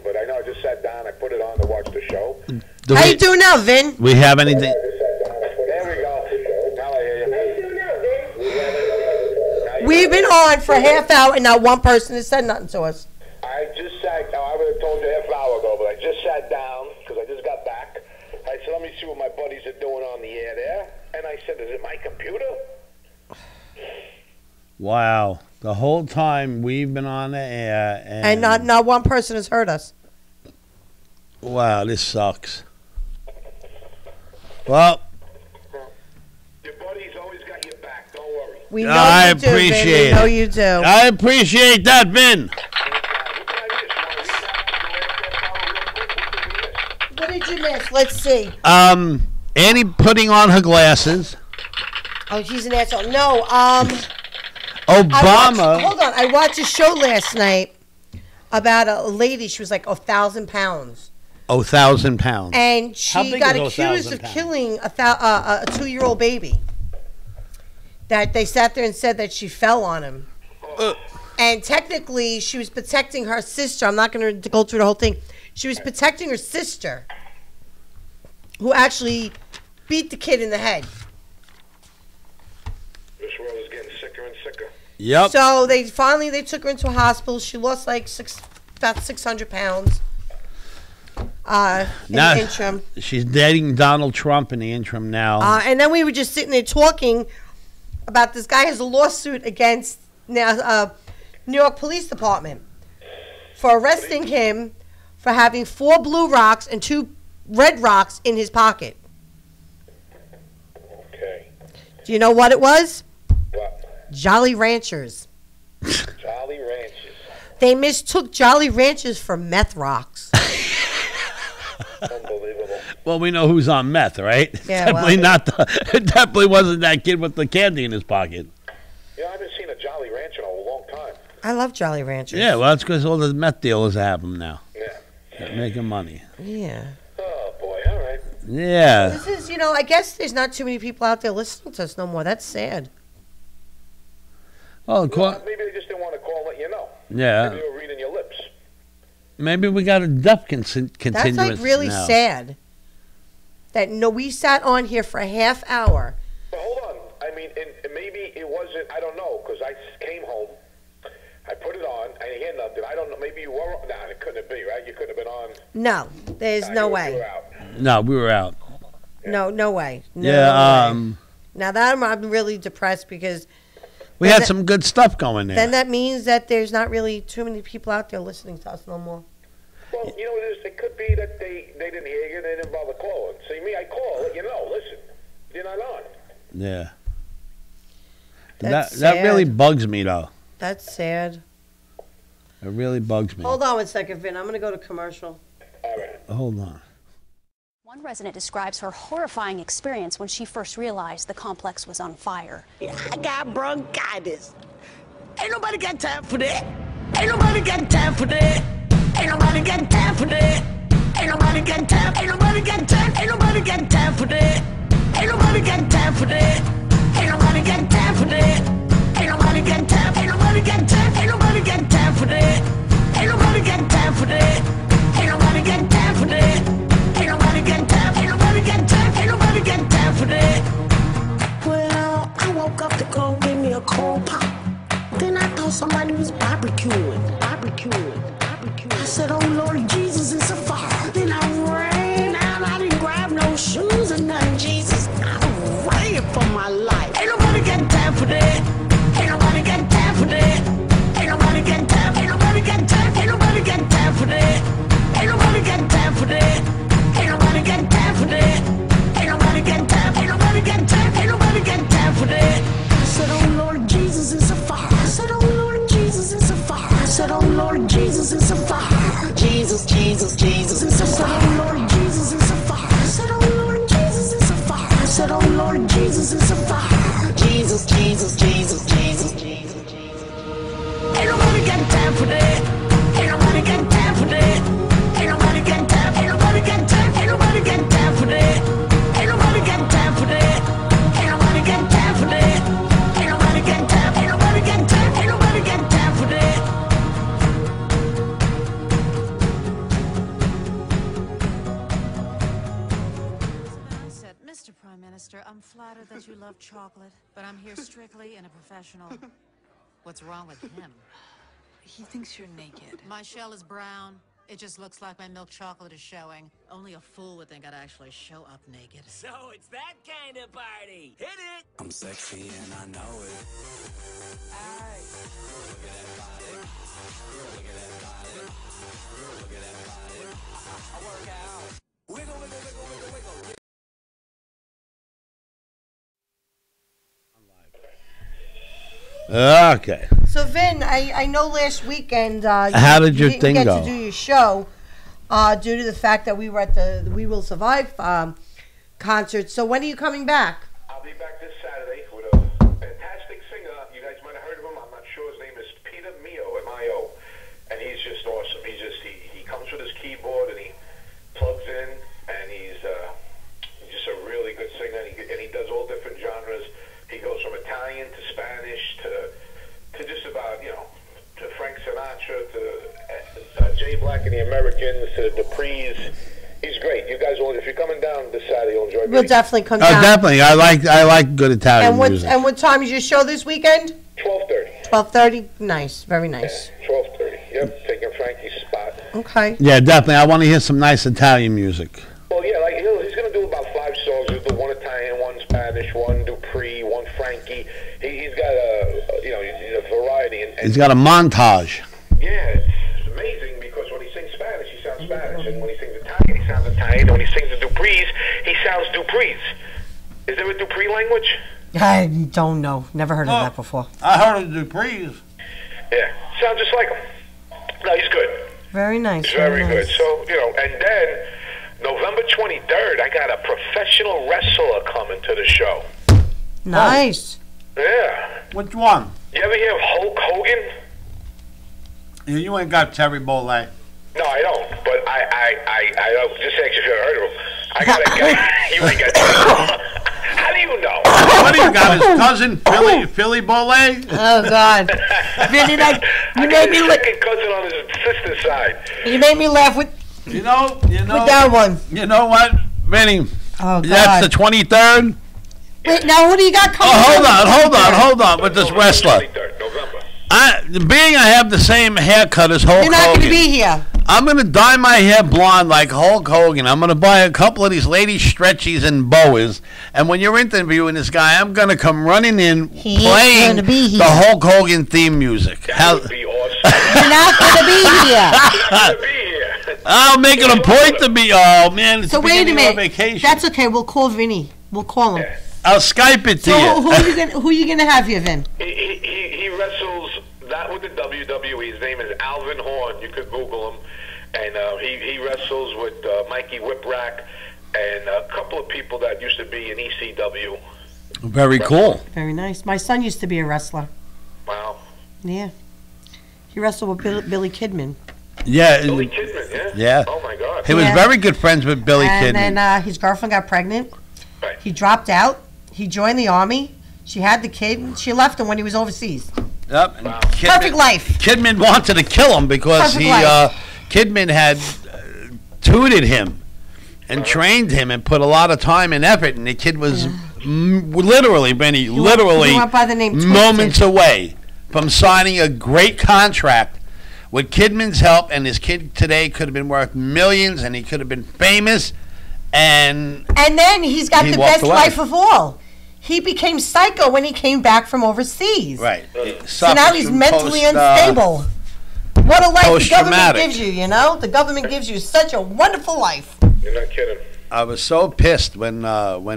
but I know I just sat down. I put it on to watch the show. How you doing now, Vin? We have anything? There we go. Now I hear you. How you doing now, Vin? We've been on for a half hour, and not one person has said nothing to us. I just sat down. I would have told you a half hour ago, but I just sat down because I just got back. I said, let me see what my buddies are doing on the air there. And I said, is it my computer? Wow. The whole time we've been on the air. And not one person has heard us. Wow, this sucks. Well. Your buddies always got your back. Don't worry. We know I you do, appreciate Vin. We know it. you do. I appreciate that, Vin. What did you miss? Let's see. Annie putting on her glasses. Oh, she's an asshole. No, Obama. hold on. I watched a show last night about a lady. She was like 1,000 pounds. 1,000 pounds. And How she big got is accused 1,000 of pounds? killing a 2-year-old baby. That they sat there and said that she fell on him. And technically, she was protecting her sister. I'm not going to go through the whole thing. She was protecting her sister, who actually beat the kid in the head. This world is getting sicker and sicker. Yep. So they took her into a hospital. She lost like about 600 pounds. In Now, the interim. she's dating Donald Trump in the interim now. And then we were just sitting there talking about this guy has a lawsuit against New York Police Department for arresting him for having 4 blue rocks and 2 red rocks in his pocket. Okay. Do you know what it was? What? Jolly Ranchers. Jolly Ranchers. They mistook Jolly Ranchers for meth rocks. Unbelievable. Well, we know who's on meth, right? Yeah, definitely well- not. It definitely wasn't that kid with the candy in his pocket. Yeah, I haven't seen a Jolly Rancher in a long time. I love Jolly Ranchers. Yeah, well, that's because all the meth dealers have them now. Yeah. They're making money. Yeah. Oh, boy. All right. Yeah. This is, I guess there's not too many people out there listening to us no more. That's sad. Oh, Maybe they just didn't want to call and let you know. yeah. Maybe they were reading your lips. Maybe we got a death continuous That's like really now. sad. That we sat on here for a half hour. But hold on. I mean, and maybe it wasn't, I don't know, because I came home. I put it on. I didn't hear nothing. I don't know. Maybe you were. Nah, it couldn't be, right? You couldn't have been on. No, there's no You were way. out. No, we were out. No way. No Yeah. way. Now that I'm really depressed because We had some good stuff going there. then that means that there's not really too many people out there listening to us no more. Well, you know what it is? It could be that they didn't hear you. They didn't bother calling. See, me, I call. You know, listen. You're not on. Yeah. That's That really sad. bugs me, though. That's sad. It really bugs me. Hold on 1 second, Vin. I'm going to go to commercial. All right. Hold on. One resident describes her horrifying experience when she first realized the complex was on fire. I got bronchitis. Ain't nobody got time for that. Ain't nobody got time for that. Ain't nobody got time for that. Ain't nobody got time. Ain't nobody got time. Ain't nobody got time for that. Ain't nobody got time for that. Ain't nobody got time for that. Ain't nobody got time. Ain't nobody got time. Ain't nobody got time for that. Ain't nobody got time for that. Ain't nobody got time for that. Ain't nobody got time. Ain't nobody got time. Ain't nobody got time for that. Well, I woke up to go get me a cold pop. Then I thought somebody was barbecuing. Dexter, I'm flattered that you love chocolate, but I'm here strictly in a professional. What's wrong with him? He thinks you're naked. My shell is brown. It just looks like my milk chocolate is showing. Only a fool would think I'd actually show up naked. So it's that kind of party. Hit it! I'm sexy and I know it. Alright. Look at that body. Look at that body. Look at that body. I work out. Wiggle, wiggle, wiggle, wiggle, wiggle. Okay. So Vin, I know last weekend How did your you thing didn't get go? to do your show due to the fact that we were at the We Will Survive concert. So when are you coming back? I'll be back this Saturday with a fantastic singer. You guys might have heard of him. I'm not sure. His name is Peter Mio, M-I-O, and he's just awesome. He comes with his keyboard and he plugs in, and he's just a really good singer. And he does all different genres. He goes from Italian to Spanish to just about, to Frank Sinatra, to Jay Black and the Americans, to Dupree's. He's great. You guys will, if you're coming down this Saturday, you'll enjoy. We'll definitely come Oh, down. definitely. I like good Italian music. And what time is your show this weekend? 12:30. 12:30. Nice. Very nice. 12:30. Yep, taking Frankie's spot. Okay. Yeah, definitely. I want to hear some nice Italian music. Well, yeah, like he's going to do about 5 songs. He'll do one Italian, one Spanish, one Dupree, one Frankie. He's got a variety. And He's got a montage. yeah, it's amazing because when he sings Spanish, he sounds Spanish, and when he sings Italian, he sounds Italian. And when he sings the Dupree's, he sounds Dupree's. Is there a Dupree language? I don't know. Never heard of that before. I heard of Dupree's. Yeah, sounds just like him. No, he's good. Very nice. He's very good. nice. So, and then November 23rd, I got a professional wrestler coming to the show. Nice. Yeah. Which one? You ever hear of Hulk Hogan? You ain't got Terry Bollea. No, I don't. But I don't. Just ask if you ever heard of him. I got a guy. You ain't got. How do you know? What do you got? His cousin, Philly Bollea? Oh God. Vinny, you made me second cousin on his sister's side. You made me laugh with You know. with that one. You know what, Vinny? Oh God. That's the 23rd. Wait, now what do you got coming? Hold on with this wrestler. 23rd, November. Being I have the same haircut as Hulk Hogan. You're not going to be here. I'm going to dye my hair blonde like Hulk Hogan. I'm going to buy a couple of these lady stretchies and boas. And when you're interviewing this guy, I'm going to come running in playing the Hulk Hogan theme music. That would be awesome. You're not going to be here. You're be here. I'll make it a point to be. Oh, man. It's So wait a beginning of minute. vacation. That's okay. We'll call Vinny. We'll call him. I'll Skype it to So you. who are you gonna have here, Vin? He wrestles that with the WWE. His name is Alvin Horn. You could Google him. And he wrestles with Mikey Whipwreck and a couple of people that used to be in ECW. Very cool. Very nice. My son used to be a wrestler. Wow. Yeah. He wrestled with Billy Kidman. Yeah. Billy Kidman, yeah? Yeah. Oh, my God. He was very good friends with Billy Kidman. And then his girlfriend got pregnant. Right. He dropped out. He joined the army. She had the kid. And she left him when he was overseas. Yep. And Perfect life. Kidman wanted to kill him because Perfect life. Kidman had tutored him and trained him and put a lot of time and effort, and the kid was literally, Benny, He went by the name Twisted. moments away from signing a great contract. With Kidman's help, and his kid today could have been worth millions, and he could have been famous. And then he's got the best away. life of all. He became psycho when he came back from overseas. Right. So now he's mentally unstable. What a life the government gives you, you know? The government gives you such a wonderful life. You're not kidding. I was so pissed when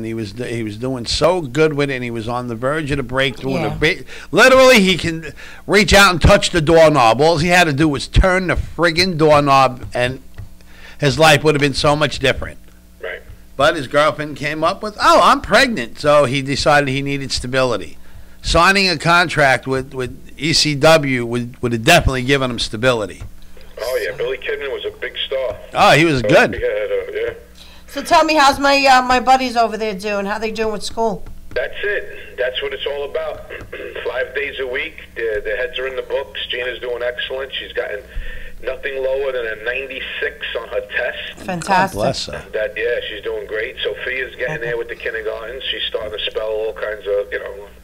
he was doing so good with it, and he was on the verge of the breakthrough. Yeah. Literally, he can reach out and touch the doorknob. All he had to do was turn the friggin' doorknob, and his life would have been so much different. Right. But his girlfriend came up with, "Oh, I'm pregnant," so he decided he needed stability. Signing a contract with ECW would have definitely given him stability. Oh, yeah. Billy Kidman was a big star. Oh, he was good. Yeah. So tell me, how's my buddies over there doing? How they doing with school? That's it. That's what it's all about. 5 days a week. Their heads are in the books. Gina's doing excellent. She's gotten nothing lower than a 96 on her test. Fantastic. God bless her. Yeah, she's doing great. So Sophia's getting there with the kindergarten. She's starting to spell all kinds of,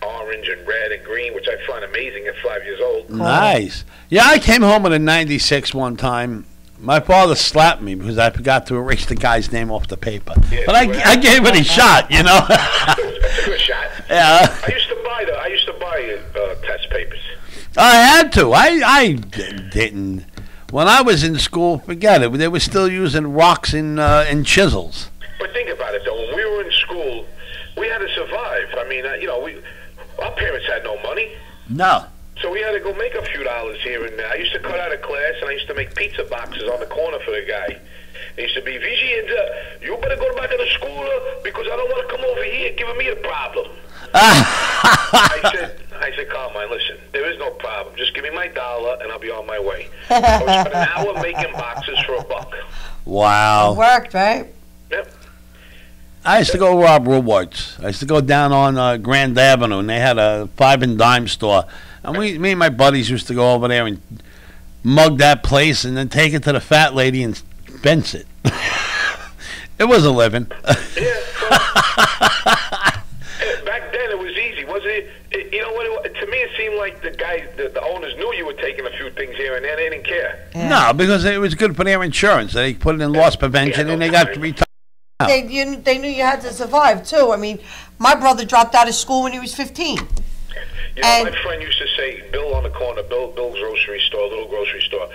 orange and red and green, which I find amazing at 5 years old. Nice. Yeah, I came home with a 96 one time. My father slapped me because I forgot to erase the guy's name off the paper. Yeah, but I gave it a shot, That's a good shot. Yeah. I used to buy test papers. I had to. I didn't. When I was in school, forget it. They were still using rocks and chisels. But think about it, though. When we were in school, we had to survive. I mean, our parents had no money. No. So we had to go make a few dollars here and there. I used to cut out of class, and I used to make pizza boxes on the corner for the guy. It used to be, Vigi, you better go back to the school because I don't want to come over here giving me a problem. I said, Carmine, listen, there is no problem. Just give me my $1 and I'll be on my way. I would spend an hour making boxes for $1. Wow. It worked, right? Yep. I used to go rob Woolworths. I used to go down on Grand Avenue, and they had a 5 and dime store. And me and my buddies used to go over there and mug that place and then take it to the fat lady and bench it. It was a living. Yeah. Back then it was easy, wasn't it? To me it seemed like the owners knew you were taking a few things here and there. They didn't care. Yeah. No, because it was good for their insurance. They put it in loss prevention, and they got retired. They knew you had to survive too. I mean, my brother dropped out of school when he was 15. My friend used to say, Bill on the corner, Bill's grocery store, little grocery store,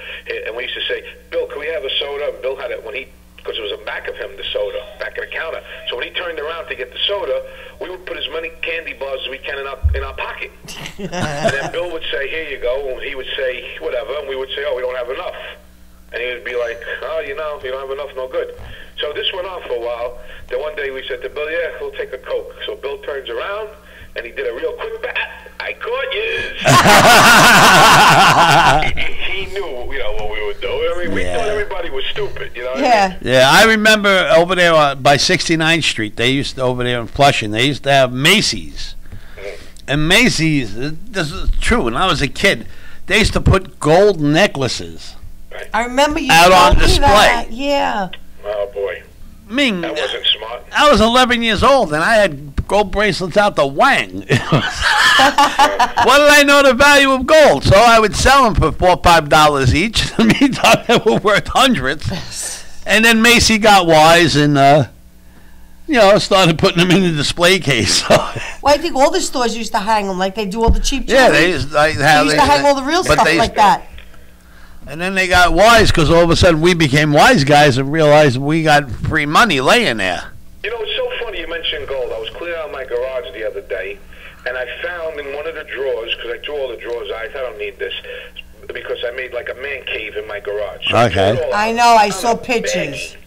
and we used to say, Bill, can we have a soda? And Bill had it because it was in back of him, the soda, back of the counter. So when he turned around to get the soda, we would put as many candy bars as we can in our pocket. And then Bill would say, here you go, and he would say, whatever, and we would say, oh, we don't have enough. And he would be like, oh, you don't have enough, no good. So this went on for a while. Then one day we said to Bill, yeah, we'll take a Coke. So Bill turns around, and he did a real quick bat. I caught you. he knew, what we were doing. I mean, we thought everybody was stupid, what I mean? Yeah, I remember over there by 69th Street, they used to, over there in Flushing, they used to have Macy's. And Macy's, this is true, when I was a kid, they used to put gold necklaces I remember you out on display. That. Yeah. Oh, boy. That wasn't smart. I was 11 years old, and I had gold bracelets out the wang. What did I know the value of gold? So I would sell them for $4 or $5 each. Meantime, they were worth hundreds. And then Macy got wise and, started putting them in the display case. Well, I think all the stores used to hang them like they do all the cheap jewelry. Yeah, they used to hang all the real stuff like that. And then they got wise because all of a sudden we became wise guys and realized we got free money laying there. It's so funny you mentioned gold. I was cleaning out my garage the other day, and I found in one of the drawers, because I threw all the drawers out, I don't need this, because I made like a man cave in my garage. So okay. I know, I saw pictures.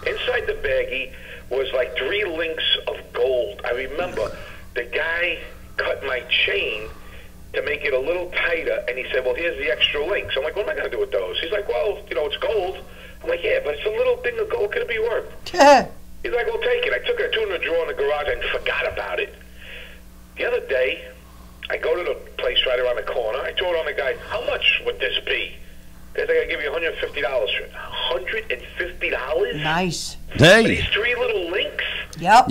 Inside the baggie was like 3 links of gold. I remember the guy cut my chain to make it a little tighter, and he said, well, here's the extra links. I'm like, what am I going to do with those? He's like, well, it's gold. I'm like, yeah, but it's a little thing of gold. What could it be worth? He's like, well, take it. I took it, I threw it in the drawer in the garage, and forgot about it. The other day, I go to the place right around the corner. I told on the guy, how much would this be? They think I give you $150 for it. $150? Nice. Hey. These 3 little links? Yep.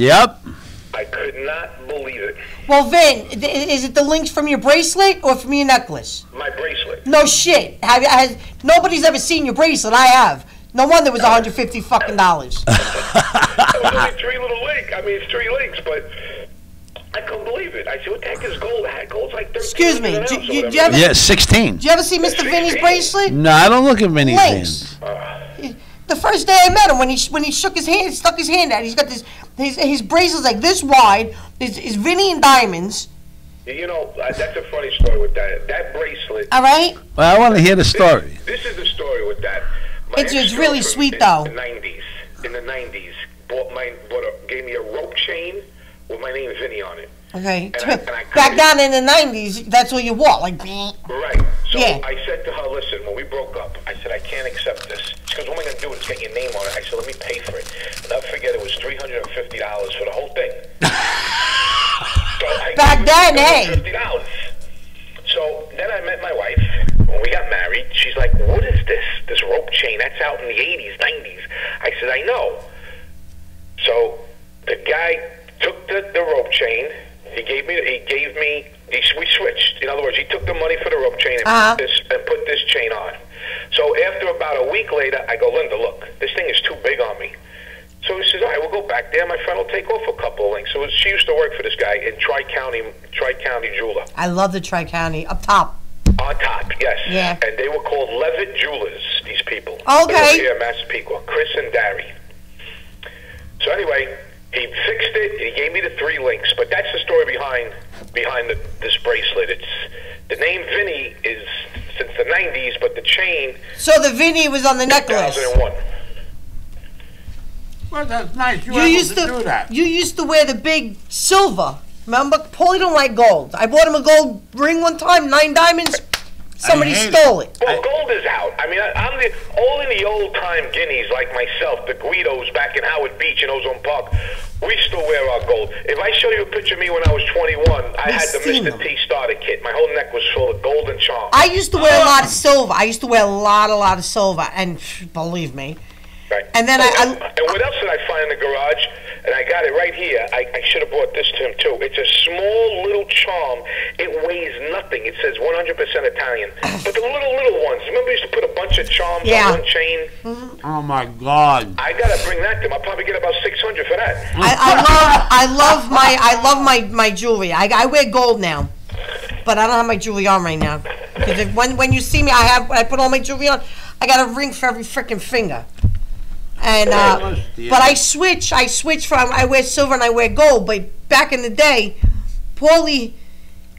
I could not believe it. Well, Vin, is it the links from your bracelet or from your necklace? My bracelet. No shit. Nobody's ever seen your bracelet. I have. No wonder it was $150 fucking dollars. It was only 3 little links. I mean, it's 3 links, but I couldn't believe it. I said, what the heck is gold at? Gold's like 13. Excuse me. Do you ever, 16. Did you ever see Mr. Vinny's bracelet? No, I don't look at Vinny's hands. The first day I met him, when he shook his hand, stuck his hand out, he's got his bracelet's like this wide. Is Vinny in diamonds. That's a funny story with that bracelet. All right. Well, I want to hear the story. This is the story with that. It's really sweet though. In the 90s, gave me a rope chain with my name Vinny on it. Okay. Back down in the 90s, that's what you wore, like. Right. So I said to her, listen, when we broke up, I said, I can't accept this. She goes, what am I going to do? It's get your name on it. I said, let me pay for it. And I'll forget it was $350 for the whole thing. Back then, hey. $50. So then I met my wife. When we got married, she's like, what is this? This rope chain? That's out in the 80s, 90s. I said, I know. So The guy took the rope chain. We switched. In other words, he took the money for the rope chain and put this chain on. So after about a week later, I go, Linda, look, this thing is too big on me. So he says, all right, we'll go back there. My friend will take off a couple of links. So she used to work for this guy in Tri-County Jeweler. I love the Tri-County. Up top. On top, yes. Yeah. And they were called Levitt Jewelers, these people. Okay. Here in Massapequa, Chris and Darry. So anyway, he fixed it, and he gave me the 3 links. But that's the story behind this bracelet. It's the name Vinny is since the 90s, but the chain... So the Vinny was on the necklace. 2001. Well, that's nice. You used to do that. You used to wear the big silver. Remember, Paulie don't like gold. I bought him a gold ring one time, 9 diamonds. Somebody stole it. Well, gold is out. I mean, I'm only the old-time guineas like myself, the Guidos back in Howard Beach in Ozone Park, we still wear our gold. If I show you a picture of me when I was 21, I had the Mr. T starter kit. My whole neck was full of gold and charms. I used to wear a lot of silver. I used to wear a lot of silver, and believe me. Right. And then and what else did I find in the garage? And I got it right here. I should have brought this to him, too. It's a small little charm. It weighs nothing. It says 100% Italian. But the little ones. Remember we used to put a bunch of charms on one chain? Mm-hmm. Oh, my God. I got to bring that to him. I'll probably get about $600 for that. I love my jewelry. I wear gold now. But I don't have my jewelry on right now. Because when you see me, I put all my jewelry on. I got a ring for every freaking finger. And but I switch from I wear silver and I wear gold. But back in the day, Paulie,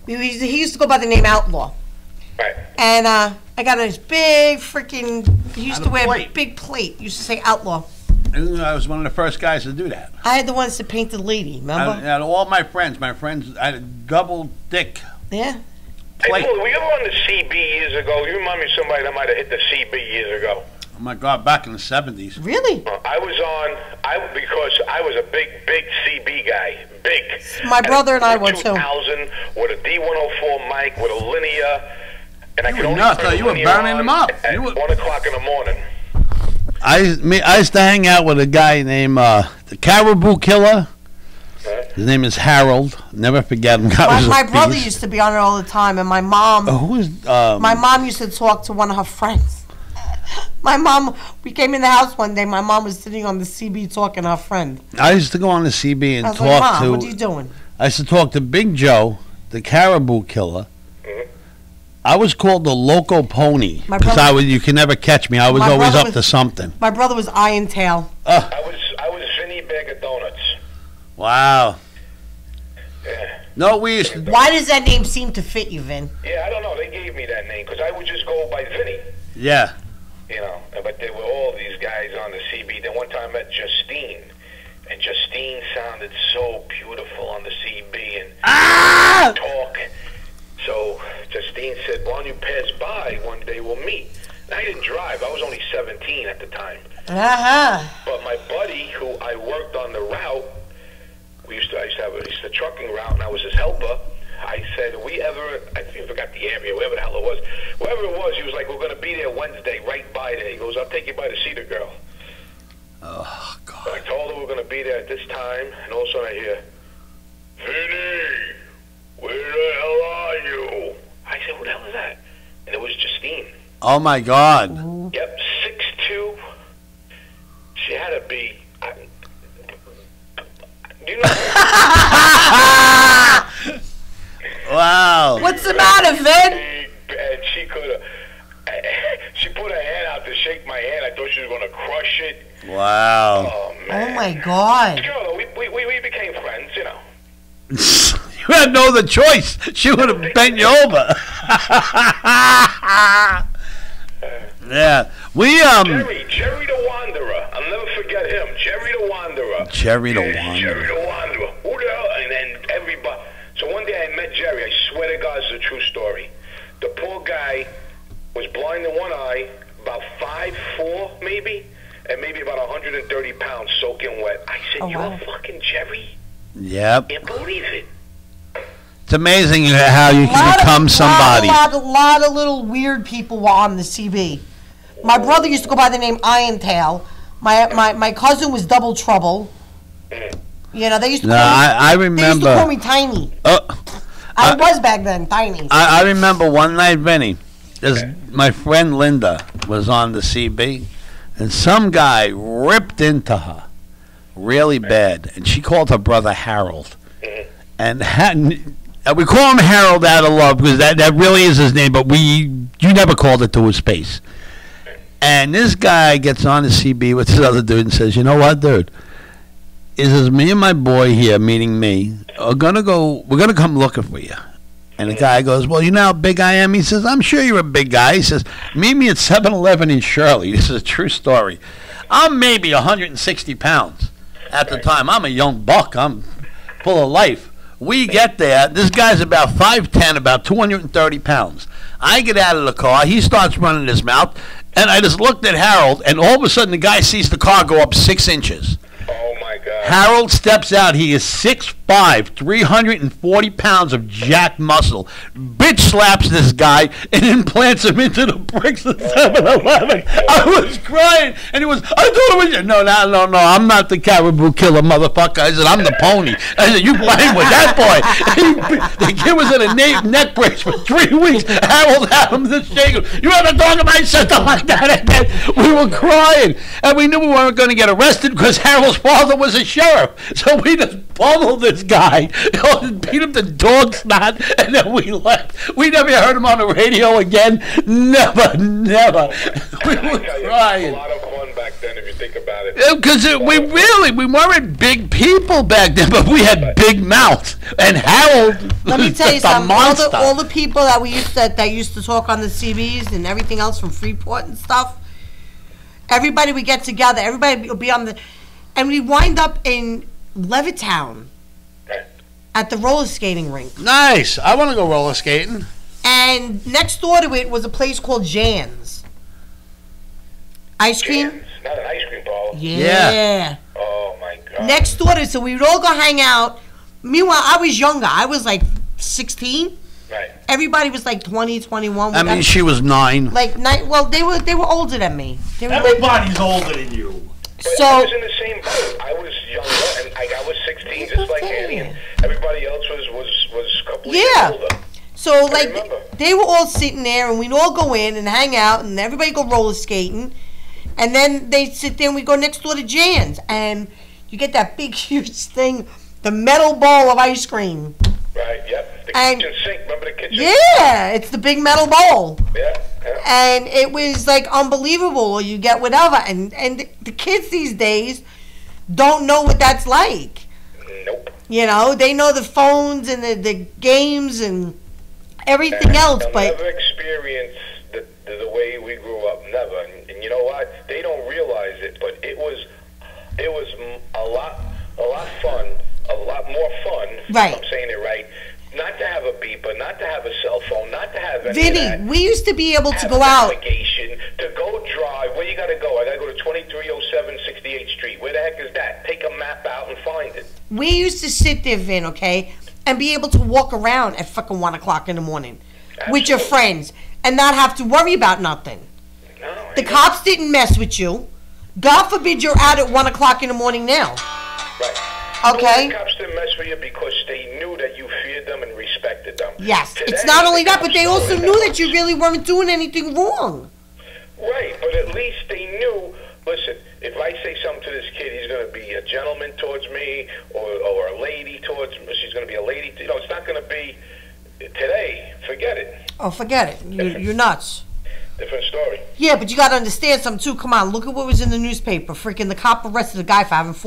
he used to go by the name Outlaw. Right. And I got this big freaking. He used to wear a big plate. Used to say Outlaw. I was one of the first guys to do that. I had the ones that painted the lady. Remember? All my friends, I had a double dick. Yeah. Hey, Paulie, were you ever on the CB years ago? You remind me of somebody that might have hit the CB years ago. Oh my God! Back in the 70s. Really? I was on. Because I was a big CB guy. Big. My brother and I were too. 2000 with a D104 mic with a linear, and I could only turn you were burning them up. At 1 o'clock in the morning. I used to hang out with a guy named the Caribou Killer. His name is Harold. Never forget him. My brother used to be on it all the time, and my mom. My mom used to talk to one of her friends. My mom, we came in the house one day. My mom was sitting on the CB talking to her friend. I used to go on the CB and I was talk like, Mom, to. what are you doing? I used to talk to Big Joe, the Caribou Killer. I was called the Loco Pony because you can never catch me. I was always up to something. My brother was Iron Tail. I was Vinny Bag of Donuts. Wow. Yeah. No, we used to. Why does that name seem to fit you, Vin? Yeah, I don't know. They gave me that name because I would just go by Vinny. Yeah. You know, but there were all these guys on the CB. Then one time I met Justine, and Justine sounded so beautiful on the CB and talk. So Justine said, "Why don't you pass by one day? We'll meet." And I didn't drive. I was only 17 at the time. But my buddy, who I worked on the route, I used to have a trucking route, and I was his helper. I said, I forgot the area, wherever the hell it was. Wherever it was, he was like, we're going to be there Wednesday, right by there. He goes, I'll take you by to see the girl. Oh, God. So I told her we're going to be there at this time, and all of a sudden I hear, Vinny, where the hell are you? I said, who the hell is that? And it was Justine. Oh, my God. Yep, 6'2". She had to be... you know... Wow. What's the matter, Vin? And she put her hand out to shake my hand. I thought she was going to crush it. Wow. Oh, man. Oh, my God. Girl, we became friends, you know. You had no other choice. She would have bent you over. Yeah. Jerry the Wanderer. I'll never forget him. Jerry the Wanderer. Jerry the Wanderer. Jerry the Wanderer. Who the hell? And then everybody. So one day I met Jerry. I swear to God, it's a true story. The poor guy was blind in one eye, about 5'4", maybe, and maybe about 130 pounds soaking wet. I said, "You're fucking Jerry." Yep. Can't believe it. It's amazing how you can become somebody. A lot of little weird people were on the CB. My brother used to go by the name Iron Tail. My cousin was Double Trouble. You know, they used to No, call me, I they used to remember. call me Tiny. Oh, I was back then, Tiny. I remember one night, Vinny, my friend Linda was on the CB, and some guy ripped into her really bad, and she called her brother Harold. And we call him Harold out of love because that really is his name, but you never called it to his face. And this guy gets on the CB with this other dude and says, "You know what, dude? Is me and my boy here meeting me we're gonna come looking for you." And the guy goes, "Well, you know how big I am?" He says, "I'm sure you're a big guy." He says, "Meet me at 7-Eleven in Shirley." This is a true story. I'm maybe 160 pounds at the time. I'm a young buck. I'm full of life. We get there. This guy's about 5'10", about 230 pounds. I get out of the car. He starts running his mouth. And I just looked at Harold, and all of a sudden the guy sees the car go up 6 inches. Oh, my God. Harold steps out. He is 6'5", 340 pounds of jacked muscle. Bitch slaps this guy and implants him into the bricks of 7-Eleven. I was crying, and he was, "I thought it was you." No, I'm not the caribou killer, motherfucker. I said, "I'm the pony." I said, "You playing with that boy?" The kid was in a neck brace for 3 weeks. Harold had him just shaking. "You ever talk about sister like that?" And we were crying, and we knew we weren't going to get arrested because Harold's father was a sheriff. So we just pummeled this guy, beat him to dog snot, and then we left. We never heard him on the radio again. Never. We were crying. It was a lot of fun back then, if you think about it. Because we weren't big people back then, but we had big mouths. And Harold, let me tell you the something. monster. All the people that used to talk on the CBs and everything else from Freeport and stuff. Everybody would get together. Everybody would be on the, and we wind up in Levittown at the roller skating rink. Nice. I want to go roller skating. And next door to it was a place called Jan's. Ice cream? Jan's, not an ice cream parlor. Yeah. Oh, my God. Next door to it, so we would all go hang out. Meanwhile, I was younger. I was like 16. Right. Everybody was like 20, 21. I mean, she was 9. Like 9. Well, they were older than me. Everybody's older than you. But I was in the same boat. I was younger, and I was 16, just like Annie. And everybody else was a couple of years older. So, like, they were all sitting there, and we'd all go in and hang out, and everybody go roller skating. And then they'd sit there, and we'd go next door to Jan's. And you get that big, huge thing, the metal bowl of ice cream. Right, yep. The kitchen sink. Remember the kitchen sink? Yeah, it's the big metal bowl. Yeah. And it was, like, unbelievable. You get whatever. And the kids these days don't know what that's like. Nope. You know, they know the phones and the games and everything else, they'll but never experience the way we grew up. Never. And you know what? They don't realize it, but it was a lot fun, a lot more fun. Right. If I'm saying it right. Not to have a beeper, not to have a cell phone, not to have any Vinny, of that. we used to be able to Have go out. navigation, to go drive. Where you got to go? I got to go to 2307 68th Street. Where the heck is that? Take a map out and find it. We used to sit there, Vin, okay, and be able to walk around at fucking 1 o'clock in the morning with your friends and not have to worry about nothing. No, the cops didn't mess with you. God forbid you're out at 1 o'clock in the morning now. Right. Okay. The cops didn't mess with you because they knew that you feared them and respected them. Yes. Today, It's not only that, but cops they also know knew that you really weren't doing anything wrong. Right, but at least they knew, listen, if I say something to this kid, he's going to be a gentleman towards me or a lady towards me. She's going to be a lady. You know, it's not going to be today. Forget it. Oh, forget it. You're nuts. Different story. Yeah, but you got to understand something, too. Come on, look at what was in the newspaper. Freaking the cop arrested a guy for having 6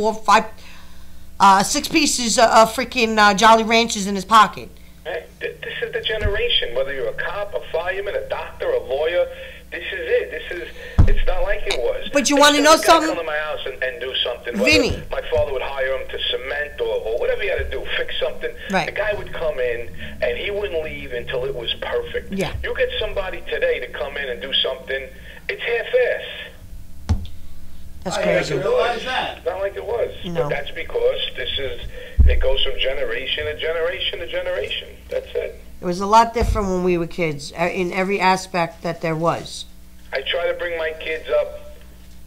pieces of freaking Jolly Ranchers in his pocket. Hey, this is the generation. Whether you're a cop, a fireman, a doctor, a lawyer, this is it. It's not like it was. But you want to know something? Come to my house and do something. Vinny. My father would hire him to cement or whatever he had to do, fix something. Right. The guy would come in and he wouldn't leave until it was perfect. Yeah. You get somebody today to come in and do something, it's half-ass. That's crazy. I realize that. It's not like it was. No. But that's because it goes from generation to generation to generation. That's it. It was a lot different when we were kids in every aspect that there was. I try to bring my kids up,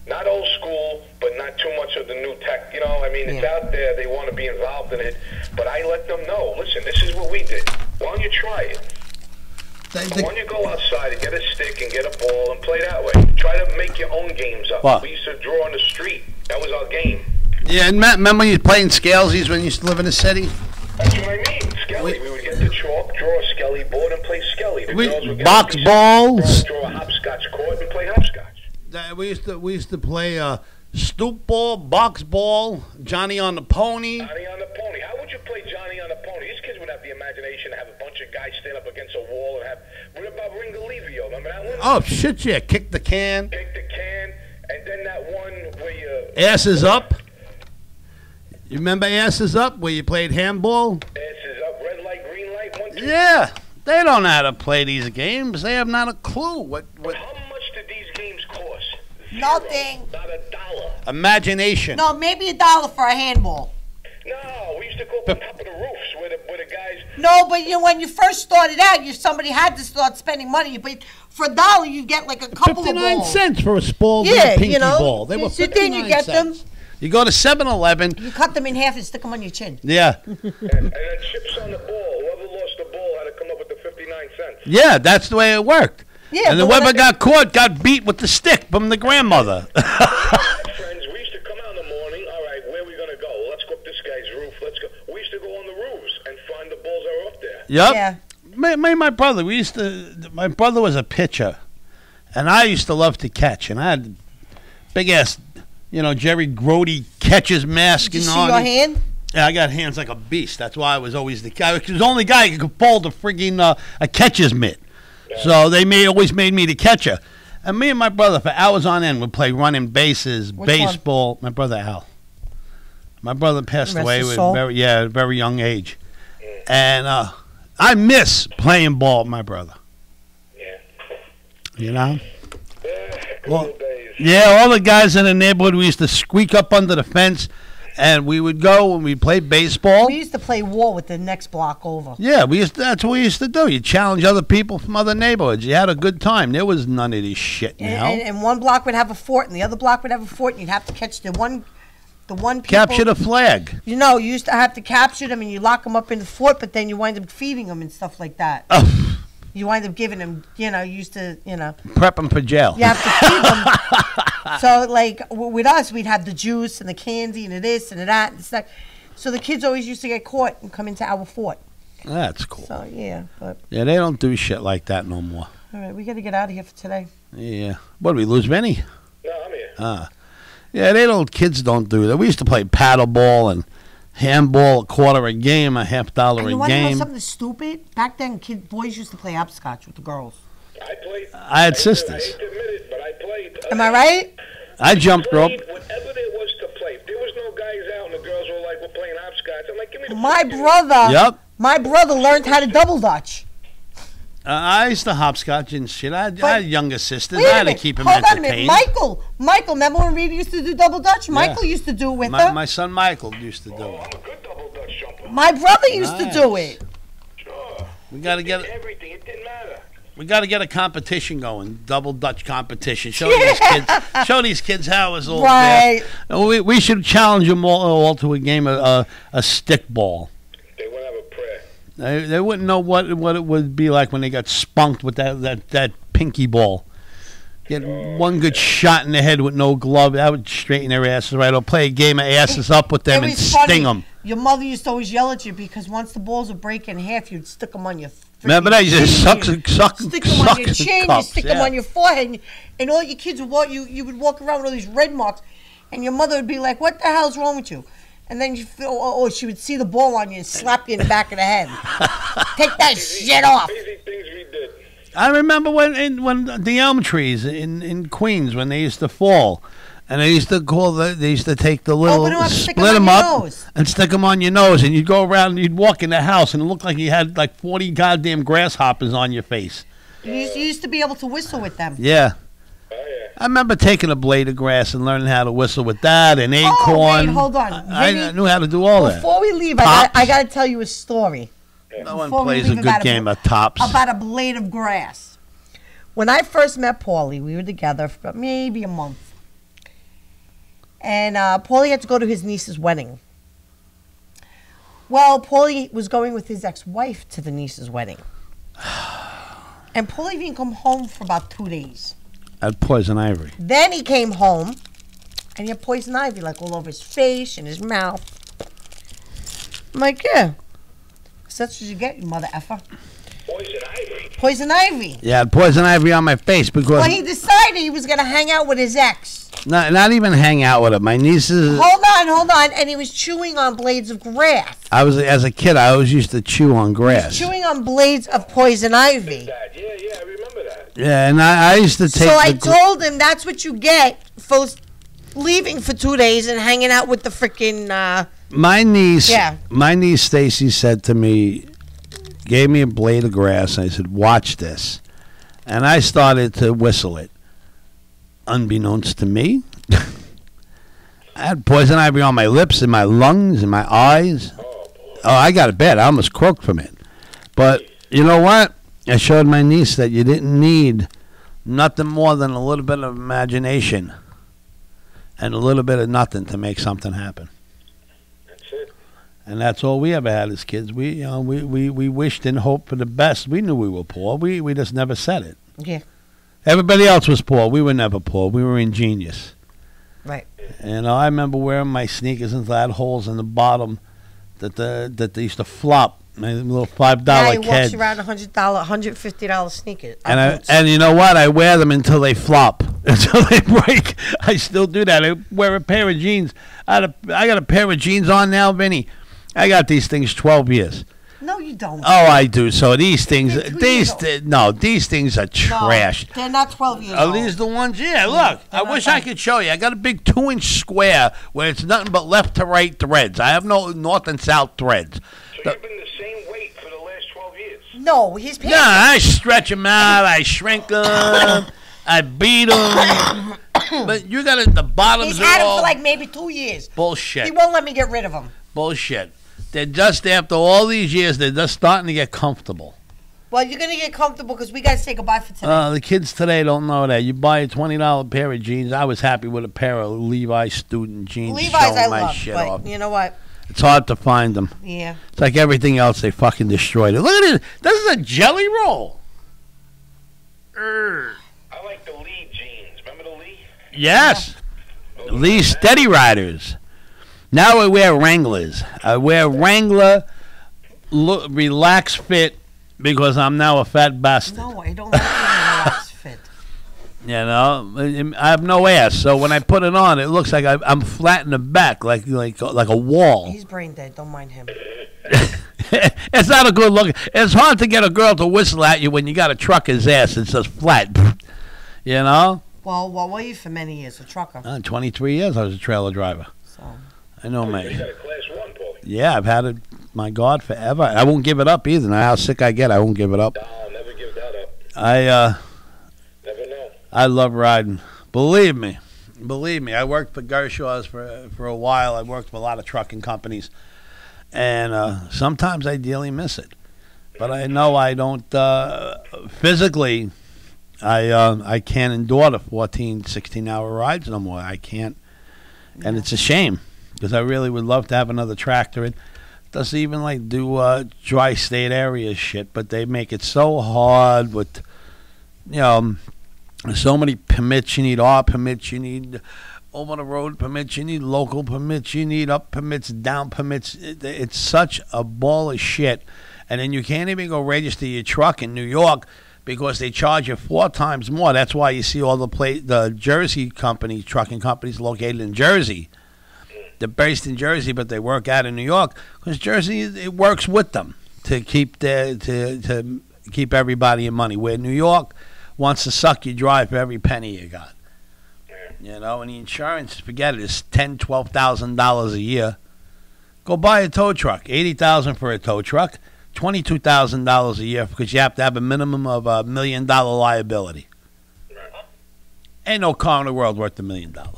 not old school, but not not too much of the new tech. You know, I mean, it's out there. They want to be involved in it. But I let them know, listen, this is what we did. Why don't you try it? Why don't you go outside and get a stick and get a ball and play that way? Try to make your own games up. What? We used to draw on the street. That was our game. Yeah, and Matt, remember you playing Scalesies when you used to live in the city? That's what I mean. Skelly. We would get the chalk, draw a Skelly board, and play Skelly. The girls would get box balls. Draw a hopscotch court and play hopscotch. We used to play stoop ball, box ball, Johnny on the pony. Johnny on the pony. How would you play Johnny on the pony? These kids would have the imagination to have a bunch of guys stand up against a wall and have. What about Ringalivio? Remember that one? Oh shit! Yeah, kick the can. Kick the can, and then that one where you asses up. You remember asses up where you played handball? Asses up, red light, green light, 1, 2. Yeah, they don't know how to play these games. They have not a clue what. How much did these games cost? Nothing. Not $1. Imagination. No, maybe $1 for a handball. No, we used to go up on top of the roofs where the guys. No, but when you first started out, somebody had to start spending money. But for $1, you get like a couple of balls. 59 cents for a small pinky ball. They were 59 you get cents. them. You go to 7-Eleven. You cut them in half and stick them on your chin. Yeah. and then chips on the ball. Whoever lost the ball had to come up with the 59 cents. Yeah, that's the way it worked. Yeah, and whoever got caught got beat with the stick from the grandmother. Friends, we used to come out in the morning. All right, where are we going to go? Let's go up this guy's roof. Let's go. We used to go on the roofs and find the balls that were up there. Yep. Yeah. My brother, my brother was a pitcher, and I used to love to catch, and I had big ass, Jerry Grody catcher's mask. Did you see your hand? Yeah, I got hands like a beast. That's why I was always the guy. Because the only guy who could fold a frigging a catcher's mitt. Yeah. So they always made me the catcher. And me and my brother, for hours on end, would play running bases, baseball. My brother Al. My brother passed away with a very young age. And I miss playing ball with my brother. Yeah. You know? Well, yeah, all the guys in the neighborhood, we used to squeak up under the fence, and we would go when we played baseball. We used to play war with the next block over. Yeah, that's what we used to do. You challenge other people from other neighborhoods. You had a good time. There was none of this shit now. And one block would have a fort, and the other block would have a fort, and you'd have to catch the one people. Capture the flag. You used to have to capture them, and you lock them up in the fort, but then you wind up feeding them and stuff like that. You wind up giving them, prep them for jail. You have to feed them. So, like, with us, we'd have the juice and the candy and the this and the that and stuff. So the kids always used to get caught and come into our fort. That's cool. So, yeah. Yeah, they don't do shit like that no more. All right, we got to get out of here for today. Yeah. What, did we lose Benny? No, I'm here. Yeah, kids don't do that. We used to play paddleball and handball, $1 a game, $50 a game. You want to know something stupid? Back then, boys used to play hopscotch with the girls. I played. I had sisters. I hate to admit it, but I played. Am I right? I jumped rope. Whatever there was to play. If there was no guys out and the girls were like, we're playing hopscotch, I'm like, give me the My brother. Yep. My brother learned how to double dutch. I used to hopscotch and shit. I had younger sisters. I had to keep them Hold on a entertained. minute. Michael, remember when Reed used to do double dutch? Michael used to do it with her. My son Michael used to do it. I'm a good double dutch jumper. My brother used to do it. Sure. We got to get everything. It didn't matter. We got to get a competition going, double Dutch competition. Show these kids how it's all right. There. We should challenge them all to a game of a stick ball. They wouldn't have a prayer. They wouldn't know what it would be like when they got spunked with that pinky ball. Get one good shot in the head with no glove. That would straighten their asses right. Or play a game of asses up with them and sting them. Your mother used to always yell at you because once the balls would break in half, you'd stick them on your. Remember that? You just suck stick them on your chin. Cups, you stick them on your forehead, and all your kids would walk. You would walk around with all these red marks, and your mother would be like, "What the hell's wrong with you?" And then you feel, she would see the ball on you and slap you in the back of the head. Take that shit off. Crazy things we did. I remember when the elm trees in Queens when they used to fall, and they used to take the little split them up and stick them on your nose, and you'd go around and you'd walk in the house and it looked like you had like 40 goddamn grasshoppers on your face. You used to be able to whistle with them. Yeah. Oh, yeah. I remember taking a blade of grass and learning how to whistle with that, and acorn. Oh, wait, hold on. I knew how to do all that. Before we leave, I got to tell you a story. No one plays a good game of tops. About a blade of grass. When I first met Paulie, we were together for maybe a month. And Paulie had to go to his niece's wedding. Well, Paulie was going with his ex-wife to the niece's wedding. And Paulie didn't come home for about 2 days. At Poison Ivory. Then he came home, and he had poison ivy, like, all over his face and his mouth. I'm like, yeah. So that's what you get, you mother effer. Poison ivy. Poison ivy. Yeah, Poison Ivory on my face because... Well, he decided he was going to hang out with his ex. Not even hang out with her. My nieces... Hold on. And he was chewing on blades of grass. As a kid, I always used to chew on grass. Chewing on blades of poison ivy. Yeah, I remember that. Yeah, and I used to take... So I told him that's what you get for leaving for 2 days and hanging out with the freaking... My niece Stacy said to me, gave me a blade of grass, and I said, watch this. And I started to whistle it. Unbeknownst to me, I had poison ivy on my lips and my lungs and my eyes. Oh, I got it bad. I almost croaked from it. But you know what? I showed my niece that you didn't need nothing more than a little bit of imagination and a little bit of nothing to make something happen. That's it. And that's all we ever had as kids. We wished and hoped for the best. We knew we were poor. We just never said it. Yeah. Everybody else was poor. We were never poor. We were ingenious. Right. And I remember wearing my sneakers and had holes in the bottom that they used to flop. My little $5 now he head. walks around $150 sneakers. And you know what? I wear them until they flop, until they break. I still do that. I wear a pair of jeans. I got a pair of jeans on now, Vinny. I got these things 12 years. No, you don't. Oh, I do. So these things, these things are trash. No, they're not 12 years Are old. these the ones? Yeah, look. I wish I could show you. I got a big 2-inch square where it's nothing but left to right threads. I have no north and south threads. So you've been the same weight for the last 12 years? No, his pants. No, I stretch them out. I shrink them. I beat them. But you got it. The bottoms He's are had them all for like maybe 2 years. bullshit. He won't let me get rid of them. Bullshit. They're just, after all these years, they're just starting to get comfortable. Well, you're going to get comfortable because we got to say goodbye for today. The kids today don't know that. You buy a $20 pair of jeans. I was happy with a pair of Levi's student jeans. Levi's I showing my love, shit but off. you know what? It's hard to find them. Yeah. It's like everything else, they fucking destroyed it. Look at it. This is a jelly roll. I like the Lee jeans. Remember the Lee? Yes. Lee Steady Riders. Now I wear Wranglers. I wear Wrangler Relax Fit because I'm now a fat bastard. No, I don't like the relaxed fit. You know, I have no ass, so when I put it on, it looks like I'm flat in the back, like a wall. He's brain dead. Don't mind him. It's not a good look. It's hard to get a girl to whistle at you when you got a trucker's ass. It's just flat. You know? Well, what were you for many years? A trucker? 23 years I was a trailer driver. So. I know, man. You got a class 1, Paulie. Yeah, I've had it, my God, forever. I won't give it up either. No matter how sick I get, I won't give it up. No, I'll never give that up. Never know. I love riding. Believe me. I worked for Gershaw's for a while. I worked for a lot of trucking companies. And sometimes I dearly miss it. But I know I don't, physically, I can't endure the 14, 16-hour rides no more. I can't. And it's a shame because I really would love to have another tractor. It doesn't even like do tri-state area shit, but they make it so hard with, you know, so many permits. You need R permits, you need over the road permits, you need local permits, you need up permits, down permits. It's such a ball of shit. And then you can't even go register your truck in New York because they charge you 4 times more. That's why you see all the Jersey companies, trucking companies located in Jersey. They're based in Jersey, but they work out in New York because Jersey, it works with them to keep to keep everybody in money. Where New York wants to suck you dry for every penny you got. You know, and the insurance, forget it, is $10,000, $12,000 a year. Go buy a tow truck, $80,000 for a tow truck. $22,000 a year because you have to have a minimum of $1 million liability. Right. Ain't no car in the world worth $1 million. Nope.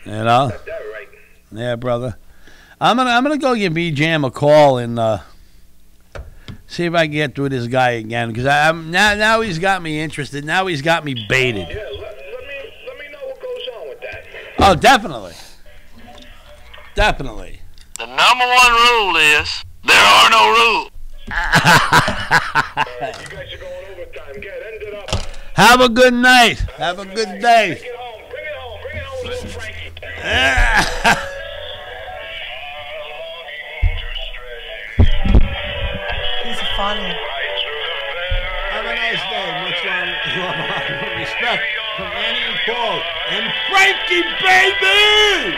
You know? Got that right. Yeah, brother. I'm gonna go give B-Jam a call and see if I can get through this guy again because now he's got me interested. Now he's got me baited. Yeah, let me know what goes on with that. Oh, definitely. Definitely. The number one rule is there are no rules. You guys are going overtime. Get ended up. Have a good night. Have a good day. Take it home. Bring it home. Bring it home, little Frankie. He's funny. Have a nice day. Much love, respect from Annie and Paul and Frankie, baby.